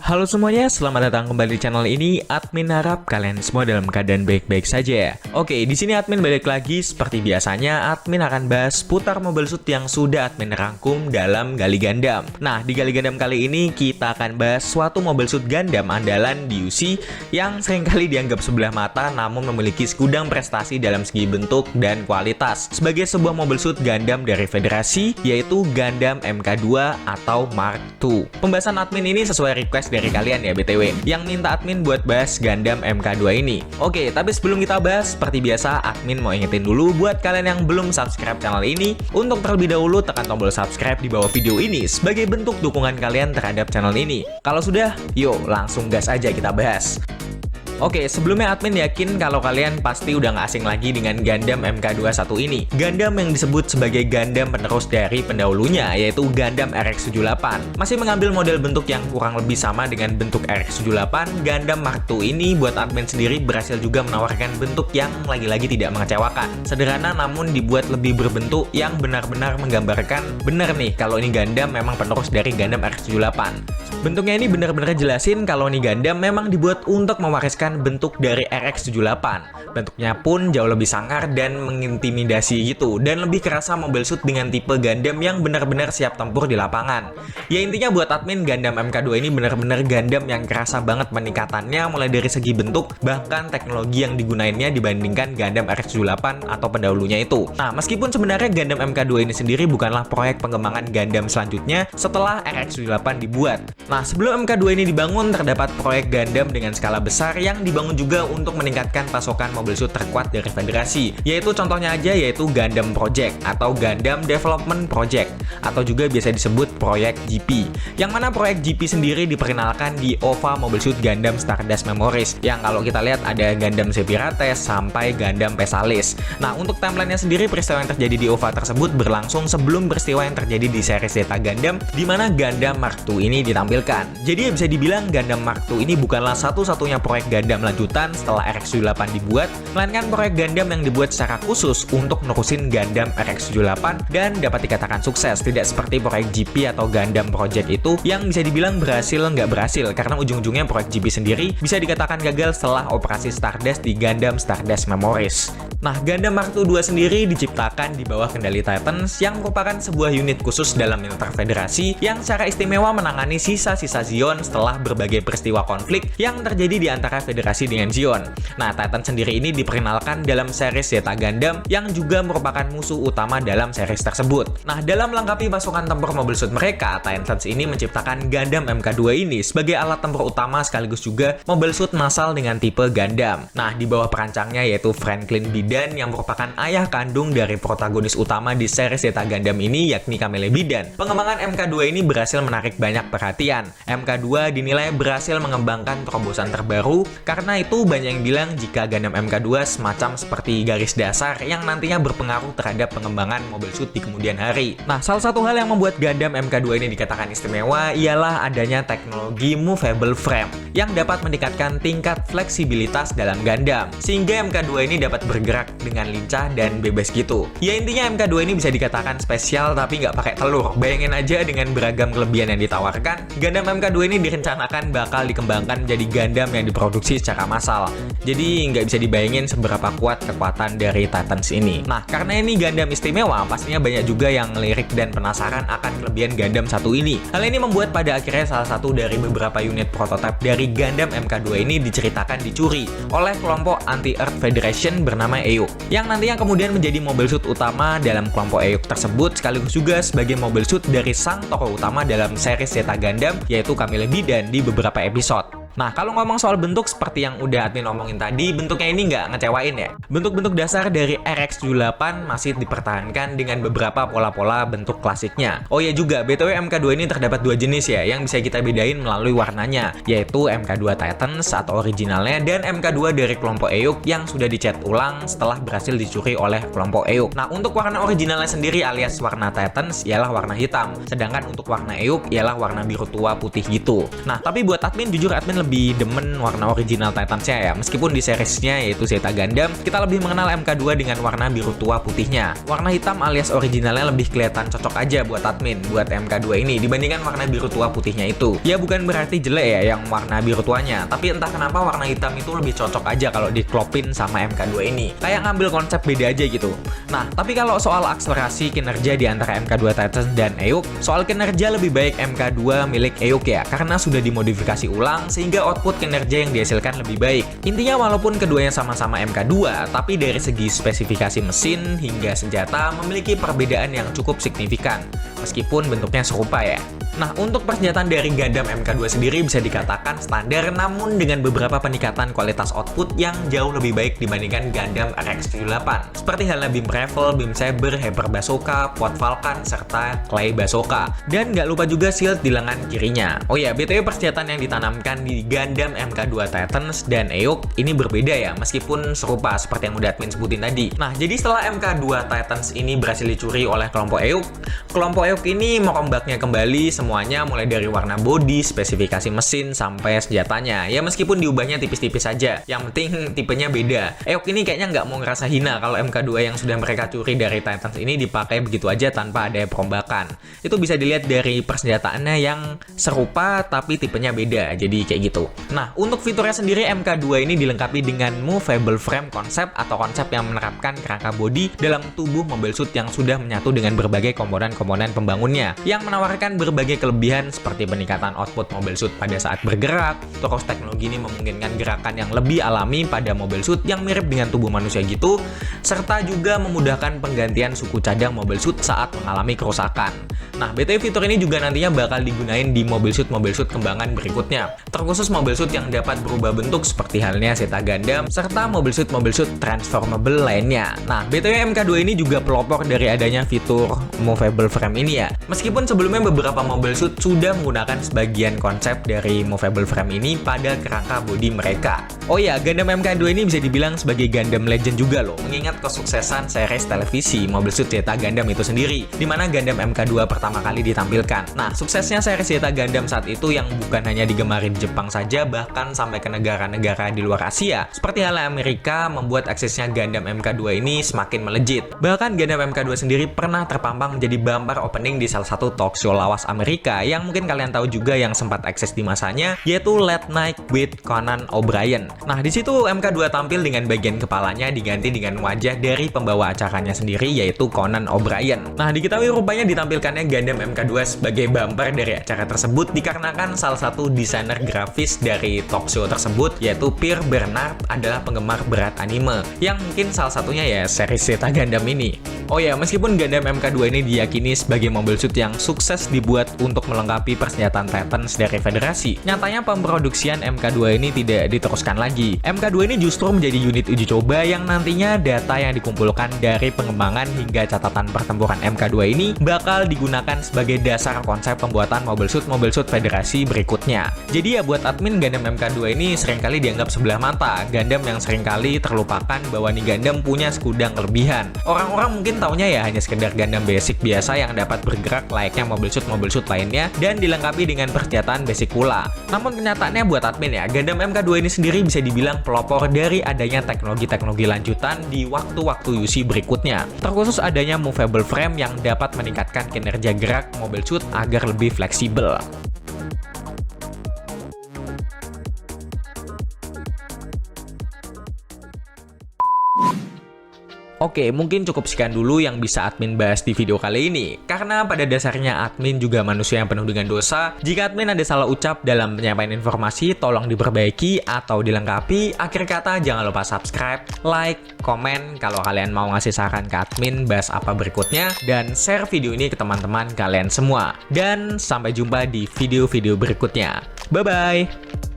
Halo semuanya, selamat datang kembali di channel ini. Admin harap kalian semua dalam keadaan baik-baik saja. Oke, di sini admin balik lagi seperti biasanya. Admin akan bahas putar Mobile Suit yang sudah admin rangkum dalam Gali Gundam. Nah, di Gali Gundam kali ini kita akan bahas suatu Mobile Suit Gundam andalan di UC yang seringkali dianggap sebelah mata namun memiliki segudang prestasi dalam segi bentuk dan kualitas sebagai sebuah Mobile Suit Gundam dari Federasi, yaitu Gundam MK2 atau Mark II. Pembahasan admin ini sesuai request dari kalian ya BTW, yang minta admin buat bahas Gundam MK2 ini. Oke, tapi sebelum kita bahas, seperti biasa admin mau ingetin dulu buat kalian yang belum subscribe channel ini, untuk terlebih dahulu tekan tombol subscribe di bawah video ini sebagai bentuk dukungan kalian terhadap channel ini. Kalau sudah, yuk langsung gas aja kita bahas. Oke, sebelumnya admin yakin kalau kalian pasti udah nggak asing lagi dengan Gundam MK21 ini. Gundam yang disebut sebagai Gundam penerus dari pendahulunya, yaitu Gundam RX-78. Masih mengambil model bentuk yang kurang lebih sama dengan bentuk RX-78, Gundam Mark II ini buat admin sendiri berhasil juga menawarkan bentuk yang lagi-lagi tidak mengecewakan. Sederhana namun dibuat lebih berbentuk yang benar-benar menggambarkan benar nih kalau ini Gundam memang penerus dari Gundam RX-78. Bentuknya ini benar-benar jelasin kalau ini Gundam memang dibuat untuk mewariskan bentuk dari RX-78. Bentuknya pun jauh lebih sangar dan mengintimidasi gitu, dan lebih kerasa Mobile Suit dengan tipe Gundam yang benar-benar siap tempur di lapangan. Ya intinya buat admin, Gundam MK2 ini benar-benar Gundam yang kerasa banget peningkatannya mulai dari segi bentuk bahkan teknologi yang digunainnya dibandingkan Gundam RX-78 atau pendahulunya itu. Nah, meskipun sebenarnya Gundam MK2 ini sendiri bukanlah proyek pengembangan Gundam selanjutnya setelah RX-78 dibuat. Nah, sebelum MK2 ini dibangun, terdapat proyek Gundam dengan skala besar yang dibangun juga untuk meningkatkan pasokan Mobile Suit terkuat dari Federasi, yaitu contohnya aja yaitu Gundam Project atau Gundam Development Project, atau juga biasa disebut proyek GP, yang mana proyek GP sendiri diperkenalkan di OVA Mobile Suit Gundam Stardust Memories, yang kalau kita lihat ada Gundam Sephiroth sampai Gundam Pesalis. Nah, untuk timelinenya sendiri, peristiwa yang terjadi di OVA tersebut berlangsung sebelum peristiwa yang terjadi di series Zeta Gundam, di mana Gundam Mark II ini ditampilkan. Jadi ya bisa dibilang Gundam Mark II ini bukanlah satu-satunya proyek Gundam lanjutan setelah RX-78 dibuat, melainkan proyek Gundam yang dibuat secara khusus untuk nerusin Gundam RX-78 dan dapat dikatakan sukses, tidak seperti proyek GP atau Gundam Project itu yang bisa dibilang berhasil nggak berhasil karena ujung-ujungnya proyek GP sendiri bisa dikatakan gagal setelah operasi Stardust di Gundam Stardust Memories. Nah, Gundam Mark II sendiri diciptakan di bawah kendali Titans yang merupakan sebuah unit khusus dalam militer Federasi yang secara istimewa menangani sisa-sisa Zeon setelah berbagai peristiwa konflik yang terjadi di antara Federasi dengan Zeon. Nah, Titan sendiri ini diperkenalkan dalam series Zeta Gundam yang juga merupakan musuh utama dalam series tersebut. Nah, dalam melengkapi pasukan tempur Mobile Suit mereka, Titans ini menciptakan Gundam MK2 ini sebagai alat tempur utama sekaligus juga Mobile Suit massal dengan tipe Gundam. Nah, di bawah perancangnya yaitu Franklin Bidan yang merupakan ayah kandung dari protagonis utama di series Zeta Gundam ini, yakni Camille Bidan. Pengembangan MK2 ini berhasil menarik banyak perhatian. MK2 dinilai berhasil mengembangkan terobosan terbaru, karena itu banyak yang bilang jika Gundam MK2 semacam seperti garis dasar yang nantinya berpengaruh terhadap pengembangan Mobile Suit di kemudian hari. Nah, salah satu hal yang membuat Gundam MK2 ini dikatakan istimewa ialah adanya teknologi movable frame yang dapat meningkatkan tingkat fleksibilitas dalam Gundam, sehingga MK2 ini dapat bergerak dengan lincah dan bebas gitu. Ya intinya MK2 ini bisa dikatakan spesial tapi nggak pakai telur. Bayangin aja dengan beragam kelebihan yang ditawarkan, Gundam MK2 ini direncanakan bakal dikembangkan menjadi Gundam yang diproduksi secara massal. Jadi nggak bisa dibayangin seberapa kuat kekuatan dari Titans ini. Nah, karena ini Gundam istimewa, pastinya banyak juga yang lirik dan penasaran akan kelebihan Gundam satu ini. Hal ini membuat pada akhirnya salah satu dari beberapa unit prototipe dari Gundam MK2 ini diceritakan dicuri oleh kelompok Anti-Earth Federation bernama EUK, yang nantinya kemudian menjadi Mobile Suit utama dalam kelompok EUK tersebut, sekaligus juga sebagai Mobile Suit dari sang tokoh utama dalam series Zeta Gundam, yaitu Camille Bidan di beberapa episode. Nah, kalau ngomong soal bentuk seperti yang udah admin omongin tadi, bentuknya ini nggak ngecewain ya. Bentuk-bentuk dasar dari RX-78 masih dipertahankan dengan beberapa pola-pola bentuk klasiknya. Oh ya juga, BTW MK2 ini terdapat dua jenis ya, yang bisa kita bedain melalui warnanya, yaitu MK2 Titans atau originalnya dan MK2 dari kelompok EUK yang sudah dicat ulang setelah berhasil dicuri oleh kelompok EUK. Nah, untuk warna originalnya sendiri alias warna Titans ialah warna hitam, sedangkan untuk warna EUK ialah warna biru tua putih gitu. Nah, tapi buat admin, jujur admin lebih demen warna original Titans-nya ya. Meskipun di seriesnya yaitu Zeta Gundam, kita lebih mengenal MK2 dengan warna biru tua putihnya. Warna hitam alias originalnya lebih kelihatan cocok aja buat admin, buat MK2 ini dibandingkan warna biru tua putihnya itu. Ya bukan berarti jelek ya yang warna biru tuanya, tapi entah kenapa warna hitam itu lebih cocok aja kalau diklopin sama MK2 ini. Kayak ngambil konsep beda aja gitu. Nah, tapi kalau soal akselerasi kinerja di antara MK2 Titans dan EOK, soal kinerja lebih baik MK2 milik EOK ya, karena sudah dimodifikasi ulang sehingga output kinerja yang dihasilkan lebih baik. Intinya walaupun keduanya sama-sama MK2, tapi dari segi spesifikasi mesin hingga senjata memiliki perbedaan yang cukup signifikan, meskipun bentuknya serupa ya. Nah, untuk persenjataan dari Gundam MK2 sendiri bisa dikatakan standar, namun dengan beberapa peningkatan kualitas output yang jauh lebih baik dibandingkan Gundam RX-78. Seperti halnya Beam Rifle, Beam Saber, Hyper Bazooka, Quad Falcon, serta Clay Bazooka. Dan nggak lupa juga shield di lengan kirinya. Oh ya, BTW persenjataan yang ditanamkan di Gundam MK2 Titans dan EOK ini berbeda ya, meskipun serupa seperti yang udah admin sebutin tadi. Nah, jadi setelah MK2 Titans ini berhasil dicuri oleh kelompok EOK ini merombaknya kembali semuanya mulai dari warna body, spesifikasi mesin, sampai senjatanya. Ya meskipun diubahnya tipis-tipis saja, yang penting tipenya beda. EOK ini kayaknya nggak mau ngerasa hina kalau MK2 yang sudah mereka curi dari Titans ini dipakai begitu aja tanpa ada perombakan. Itu bisa dilihat dari persenjataannya yang serupa tapi tipenya beda, jadi kayak gitu. Nah, untuk fiturnya sendiri MK2 ini dilengkapi dengan movable frame konsep atau konsep yang menerapkan kerangka body dalam tubuh mobile suit yang sudah menyatu dengan berbagai komponen-komponen pembangunnya, yang menawarkan berbagai kelebihan seperti peningkatan output mobile suit pada saat bergerak. Terus teknologi ini memungkinkan gerakan yang lebih alami pada mobile suit yang mirip dengan tubuh manusia gitu, serta juga memudahkan penggantian suku cadang mobile suit saat mengalami kerusakan. Nah, BTW fitur ini juga nantinya bakal digunain di mobile suit kembangan berikutnya, terkhusus mobile suit yang dapat berubah bentuk seperti halnya Zeta Gundam, serta mobile suit transformable lainnya. Nah, BTW MK2 ini juga pelopor dari adanya fitur movable frame ini ya. Meskipun sebelumnya beberapa mobile suit sudah menggunakan sebagian konsep dari movable frame ini pada kerangka bodi mereka. Oh ya, Gundam MK2 ini bisa dibilang sebagai Gundam Legend juga loh, mengingat kesuksesan series televisi Mobile Suit Zeta Gundam itu sendiri, di mana Gundam MK2 pertama kali ditampilkan. Nah, suksesnya series Zeta Gundam saat itu yang bukan hanya digemari di Jepang saja, bahkan sampai ke negara-negara di luar Asia, seperti halnya Amerika, membuat aksesnya Gundam MK2 ini semakin melejit. Bahkan Gundam MK2 sendiri pernah terpampang menjadi bumper opening di salah satu talk show lawas Amerika yang mungkin kalian tahu juga yang sempat eksis di masanya, yaitu Late Night with Conan O'Brien. Nah, di situ MK2 tampil dengan bagian kepalanya diganti dengan wajah dari pembawa acaranya sendiri, yaitu Conan O'Brien. Nah, diketahui rupanya ditampilkannya Gundam MK2 sebagai bumper dari acara tersebut dikarenakan salah satu desainer grafis dari talk show tersebut, yaitu Pierre Bernard, adalah penggemar berat anime, yang mungkin salah satunya ya series Zeta Gundam ini. Oh ya, meskipun Gundam MK2 ini diyakini sebagai mobile suit yang sukses dibuat untuk melengkapi persenjataan Titans dari Federasi, nyatanya pemproduksian MK2 ini tidak diteruskan lagi. MK2 ini justru menjadi unit uji coba yang nantinya data yang dikumpulkan dari pengembangan hingga catatan pertempuran MK2 ini bakal digunakan sebagai dasar konsep pembuatan mobile suit Federasi berikutnya. Jadi ya buat admin, Gundam MK2 ini seringkali dianggap sebelah mata, Gundam yang seringkali terlupakan bahwa nih Gundam punya segudang kelebihan. Orang-orang mungkin taunya ya hanya sekedar Gundam basic biasa yang dapat bergerak layaknya mobile suit lainnya dan dilengkapi dengan persenjataan basic pula. Namun kenyataannya buat admin ya, Gundam MK2 ini sendiri bisa dibilang pelopor dari adanya teknologi-teknologi lanjutan di waktu-waktu UC berikutnya. Terkhusus adanya movable frame yang dapat meningkatkan kinerja gerak mobile suit agar lebih fleksibel. Oke, mungkin cukup sekian dulu yang bisa admin bahas di video kali ini. Karena pada dasarnya admin juga manusia yang penuh dengan dosa. Jika admin ada salah ucap dalam penyampaian informasi, tolong diperbaiki atau dilengkapi. Akhir kata, jangan lupa subscribe, like, komen kalau kalian mau ngasih saran ke admin bahas apa berikutnya, dan share video ini ke teman-teman kalian semua. Dan sampai jumpa di video-video berikutnya. Bye-bye!